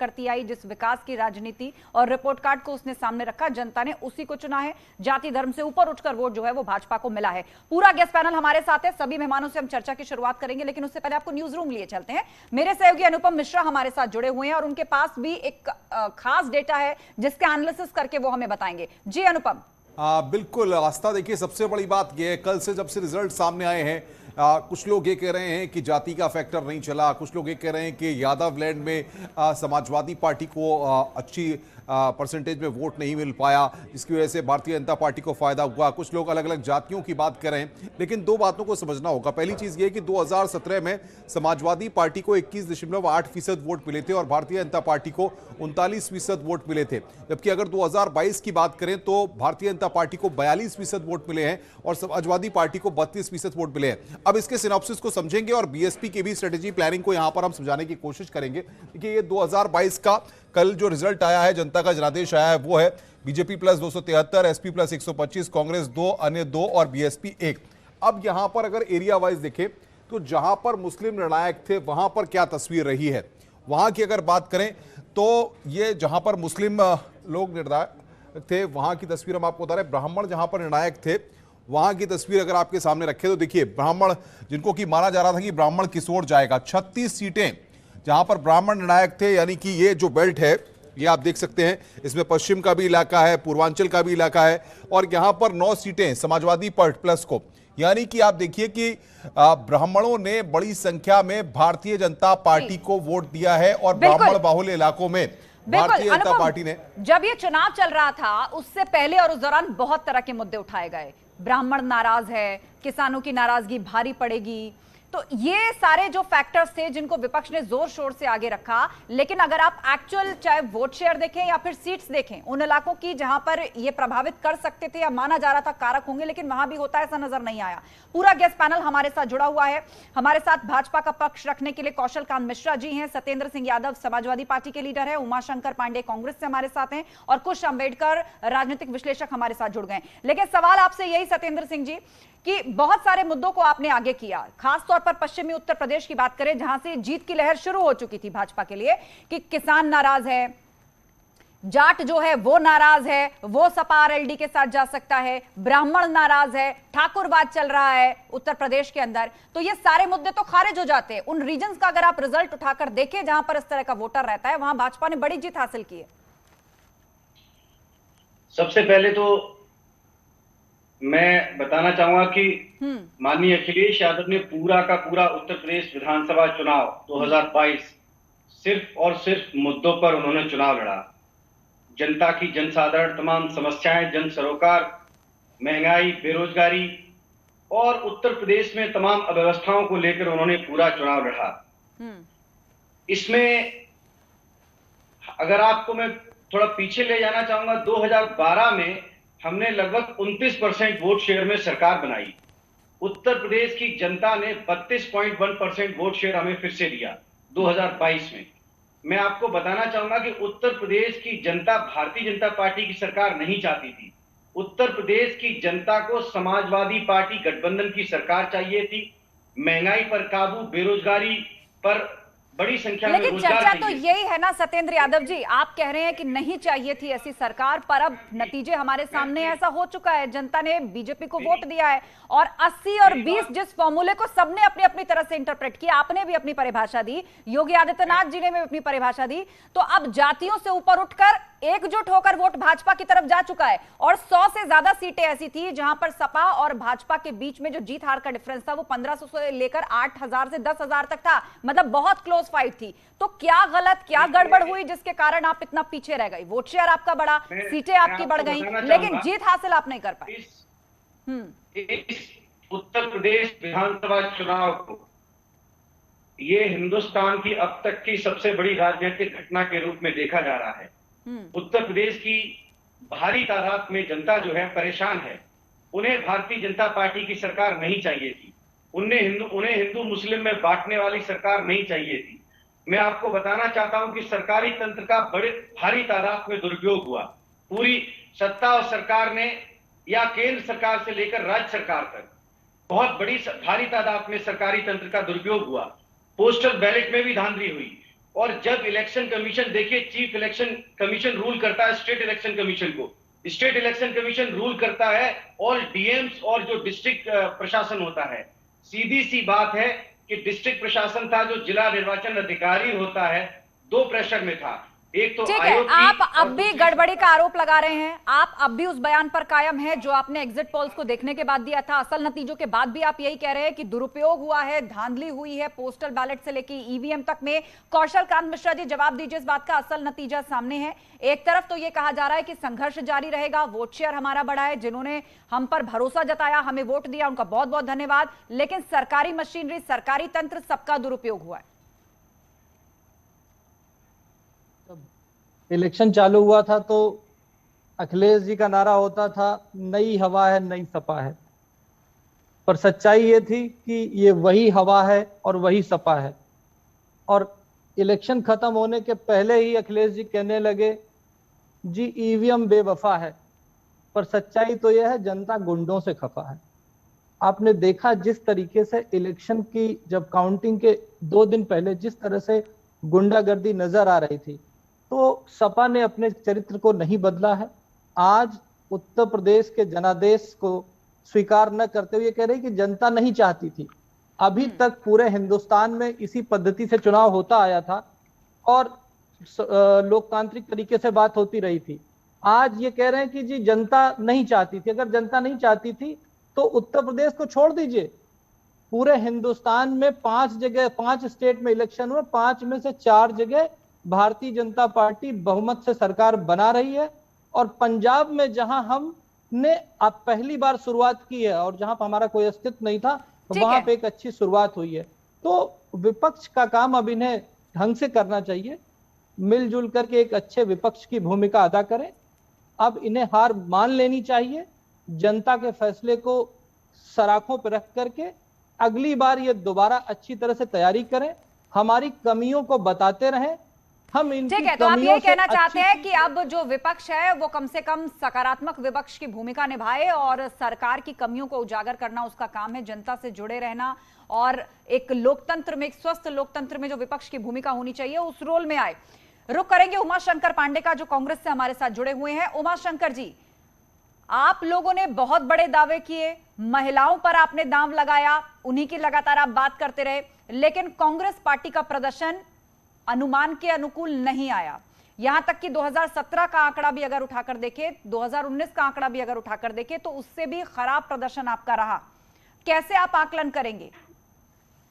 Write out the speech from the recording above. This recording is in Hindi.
करती आई, जिस विकास की राजनीति और रिपोर्ट कार्ड को उसने सामने रखा, जनता ने उसी को चुना है। जाति धर्म से ऊपर उठकर वोट जो है वो भाजपा को मिला है। पूरा गेस्ट पैनल हमारे साथ है, सभी मेहमानों से हम चर्चा की शुरुआत करेंगे, लेकिन उससे पहले आपको न्यूज रूम लिए चलते हैं। मेरे सहयोगी अनुपम मिश्रा हमारे साथ जुड़े हुए हैं और उनके पास भी एक खास डेटा है जिसके एनालिसिस करके वो हमें बताएंगे। जी अनुपम। बिल्कुल आस्था, देखिए सबसे बड़ी बात यह है, कल से जब से रिजल्ट सामने आए हैं, कुछ लोग ये कह रहे हैं कि जाति का फैक्टर नहीं चला, कुछ लोग ये कह रहे हैं कि यादव लैंड में समाजवादी पार्टी को अच्छी परसेंटेज में वोट नहीं मिल पाया, जिसकी वजह से भारतीय जनता पार्टी को फायदा हुआ। कुछ लोग अलग अलग जातियों की बात कर रहे हैं, लेकिन दो बातों को समझना होगा। पहली चीज ये कि 2017 में समाजवादी पार्टी को 21.8% वोट मिले थे और भारतीय जनता पार्टी को 39% वोट मिले थे, जबकि अगर 2022 की बात करें तो भारतीय जनता पार्टी को 42% वोट मिले हैं और समाजवादी पार्टी को 32% वोट मिले हैं। अब इसके सिनॉप्सिस को समझेंगे और बीएसपी की भी स्ट्रेटेजी प्लानिंग को यहां पर हम समझाने की कोशिश करेंगे कि ये 2022 का कल जो रिजल्ट आया है, जनता का जनादेश आया है, वो है BJP plus 273, SP plus 125, Congress 2, अन्य 2 और बीएसपी 1। अब यहां पर अगर एरिया वाइज देखें तो जहां पर मुस्लिम निर्णायक थे वहां पर क्या तस्वीर रही है, वहां की अगर बात करें तो ये जहां पर मुस्लिम लोग निर्णायक थे वहां की तस्वीर हम आपको बता रहे हैं। ब्राह्मण जहां पर निर्णायक थे वहां की तस्वीर अगर आपके सामने रखे तो देखिए, ब्राह्मण जिनको कि माना जा रहा था कि ब्राह्मण किस ओर जाएगा, 36 सीटें जहां पर ब्राह्मण निर्णायक थे, यानी कि ये जो बेल्ट है ये आप देख सकते हैं, इसमें पश्चिम का भी इलाका है, पूर्वांचल का भी इलाका है, और यहां पर 9 सीटें समाजवादी प्लस को, यानी कि आप देखिए कि ब्राह्मणों ने बड़ी संख्या में भारतीय जनता पार्टी को वोट दिया है और ब्राह्मण बाहुल इलाकों में भारतीय जनता पार्टी ने। जब ये चुनाव चल रहा था उससे पहले और उस दौरान बहुत तरह के मुद्दे उठाए गए, ब्राह्मण नाराज है, किसानों की नाराजगी भारी पड़ेगी, तो ये सारे जो फैक्टर्स थे जिनको विपक्ष ने जोर शोर से आगे रखा। लेकिन अगर आप एक्चुअल चाहे वोट शेयर देखें या फिर सीट्स देखें उन इलाकों की जहां पर ये प्रभावित कर सकते थे या माना जा रहा था कारक होंगे, लेकिन वहां भी होता ऐसा नजर नहीं आया। पूरा गेस्ट पैनल हमारे साथ जुड़ा हुआ है। हमारे साथ भाजपा का पक्ष रखने के लिए कौशल कांत मिश्रा जी हैं, सत्येंद्र सिंह यादव समाजवादी पार्टी के लीडर है, उमाशंकर पांडे कांग्रेस से हमारे साथ हैं और कुश अंबेडकर राजनीतिक विश्लेषक हमारे साथ जुड़ गए। लेकिन सवाल आपसे यही सत्येंद्र सिंह जी कि बहुत सारे मुद्दों को आपने आगे किया, खासतौर पर पश्चिमी उत्तर प्रदेश की बात करें जहां से जीत की लहर शुरू हो चुकी थी भाजपा के लिए, कि किसान नाराज है, जाट जो है वो नाराज है, वो सपा आरएलडी के साथ जा सकता है, ब्राह्मण नाराज है, ठाकुरवाद चल रहा है उत्तर प्रदेश के अंदर, तो ये सारे मुद्दे तो खारिज हो जाते हैं। उन रीजन्स का अगर आप रिजल्ट उठाकर देखें जहां पर इस तरह का वोटर रहता है, वहां भाजपा ने बड़ी जीत हासिल की है। सबसे पहले तो मैं बताना चाहूंगा कि माननीय अखिलेश यादव ने पूरा का पूरा उत्तर प्रदेश विधानसभा चुनाव 2022 सिर्फ और सिर्फ मुद्दों पर उन्होंने चुनाव लड़ा। जनता की, जनसाधारण तमाम समस्याएं, जन सरोकार, महंगाई, बेरोजगारी और उत्तर प्रदेश में तमाम अव्यवस्थाओं को लेकर उन्होंने पूरा चुनाव लड़ा। इसमें अगर आपको मैं थोड़ा पीछे ले जाना चाहूंगा, 2012 में हमने लगभग 29% वोट शेयर में सरकार बनाई। उत्तर प्रदेश की जनता ने 32.1% वोट शेयर हमें फिर से दिया 2022 में। मैं आपको बताना चाहूंगा कि उत्तर प्रदेश की जनता भारतीय जनता पार्टी की सरकार नहीं चाहती थी। उत्तर प्रदेश की जनता को समाजवादी पार्टी गठबंधन की सरकार चाहिए थी। महंगाई पर काबू, बेरोजगारी पर बड़ी संख्या में लेकिन चर्चा तो यही है ना सत्येंद्र यादव जी, आप कह रहे हैं कि नहीं चाहिए थी ऐसी सरकार, पर अब नतीजे हमारे सामने ऐसा हो चुका है, जनता ने बीजेपी को वोट दिया है और 80 और 20 जिस फॉर्मूले को सबने अपनी अपनी तरह से इंटरप्रेट किया, आपने भी अपनी परिभाषा दी, योगी आदित्यनाथ जी ने भी अपनी परिभाषा दी, तो अब जातियों से ऊपर उठकर एकजुट होकर वोट भाजपा की तरफ जा चुका है और 100 से ज्यादा सीटें ऐसी थी जहां पर सपा और भाजपा के बीच में जो जीत हार का डिफरेंस था वो 1500 से लेकर 8000 से 10,000 तक था, मतलब बहुत क्लोज फाइट थी। तो क्या गलत, क्या गड़बड़ हुई जिसके कारण आप इतना पीछे रह गई? वोट शेयर आपका बढ़ा, सीटें आपकी बढ़ गई, लेकिन जीत हासिल आप नहीं कर पाए। इस उत्तर प्रदेश विधानसभा चुनाव को ये हिंदुस्तान की अब तक की सबसे बड़ी राजनीतिक घटना के रूप में देखा जा रहा है। उत्तर प्रदेश की भारी तादाद में जनता जो है परेशान है। उन्हें भारतीय जनता पार्टी की सरकार नहीं चाहिए थी। उन्हें हिंदू मुस्लिम में बांटने वाली सरकार नहीं चाहिए थी। मैं आपको बताना चाहता हूं कि सरकारी तंत्र का बड़े भारी तादाद में दुरुपयोग हुआ। पूरी सत्ता और सरकार ने, या केंद्र सरकार से लेकर राज्य सरकार तक बहुत बड़ी भारी तादाद में सरकारी तंत्र का दुरुपयोग हुआ। पोस्टल बैलेट में भी धांधली हुई। और जब इलेक्शन कमीशन, देखिए चीफ इलेक्शन कमीशन रूल करता है स्टेट इलेक्शन कमीशन को, स्टेट इलेक्शन कमीशन रूल करता है ऑल डीएम्स और जो डिस्ट्रिक्ट प्रशासन होता है। सीधी सी बात है कि डिस्ट्रिक्ट प्रशासन था, जो जिला निर्वाचन अधिकारी होता है, दो प्रेशर में था। एक तो ठीक है, आयोग की आप और अब भी दूसरी- गड़बड़ी का आरोप लगा रहे हैं। आप अब भी उस बयान पर कायम हैं जो आपने एग्जिट पोल्स को देखने के बाद दिया था। असल नतीजों के बाद भी आप यही कह रहे हैं कि दुरुपयोग हुआ है, धांधली हुई है, पोस्टल बैलेट से लेकर ईवीएम तक में। कौशल कांत मिश्रा जी, जवाब दीजिए, इस बात का असल नतीजा सामने है। एक तरफ तो यह कहा जा रहा है कि संघर्ष जारी रहेगा, वोट शेयर हमारा बढ़ा है, जिन्होंने हम पर भरोसा जताया, हमें वोट दिया, उनका बहुत बहुत धन्यवाद, लेकिन सरकारी मशीनरी, सरकारी तंत्र, सबका दुरुपयोग हुआ है। इलेक्शन चालू हुआ था तो अखिलेश जी का नारा होता था, नई हवा है नई सपा है। पर सच्चाई ये थी कि ये वही हवा है और वही सपा है। और इलेक्शन खत्म होने के पहले ही अखिलेश जी कहने लगे जी ईवीएम बेवफा है। पर सच्चाई तो यह है, जनता गुंडों से खफा है। आपने देखा जिस तरीके से इलेक्शन की जब काउंटिंग के 2 दिन पहले जिस तरह से गुंडागर्दी नजर आ रही थी, तो सपा ने अपने चरित्र को नहीं बदला है। आज उत्तर प्रदेश के जनादेश को स्वीकार न करते हुए कह रही कि जनता नहीं चाहती थी। अभी तक पूरे हिंदुस्तान में इसी पद्धति से चुनाव होता आया था और लोकतांत्रिक तरीके से बात होती रही थी। आज ये कह रहे हैं कि जी जनता नहीं चाहती थी। अगर जनता नहीं चाहती थी तो उत्तर प्रदेश को छोड़ दीजिए, पूरे हिंदुस्तान में 5 जगह, 5 स्टेट में इलेक्शन हुए, 5 में से 4 जगह भारतीय जनता पार्टी बहुमत से सरकार बना रही है। और पंजाब में जहां हमने अब पहली बार शुरुआत की है और जहां पर हमारा कोई अस्तित्व नहीं था, वहां पे एक अच्छी शुरुआत हुई है। तो विपक्ष का काम अब इन्हें ढंग से करना चाहिए, मिलजुल करके एक अच्छे विपक्ष की भूमिका अदा करें। अब इन्हें हार मान लेनी चाहिए, जनता के फैसले को सराखों पर रख करके अगली बार ये दोबारा अच्छी तरह से तैयारी करें, हमारी कमियों को बताते रहें। हम इनकी ठीक है, तो आप ये कहना चाहते हैं कि अब जो विपक्ष है वो कम से कम सकारात्मक विपक्ष की भूमिका निभाए और सरकार की कमियों को उजागर करना उसका काम है, जनता से जुड़े रहना और एक लोकतंत्र में, एक स्वस्थ लोकतंत्र में जो विपक्ष की भूमिका होनी चाहिए उस रोल में आए। रुक करेंगे उमाशंकर पांडे का, जो कांग्रेस से हमारे साथ जुड़े हुए हैं। उमाशंकर जी, आप लोगों ने बहुत बड़े दावे किए, महिलाओं पर आपने दांव लगाया, उन्हीं की लगातार आप बात करते रहे, लेकिन कांग्रेस पार्टी का प्रदर्शन अनुमान के अनुकूल नहीं आया। यहां तक कि 2017 का आंकड़ा भी अगर उठाकर देखें, 2019 का आंकड़ा भी अगर उठाकर देखें, तो उससे भी खराब प्रदर्शन आपका रहा। कैसे आप आकलन करेंगे?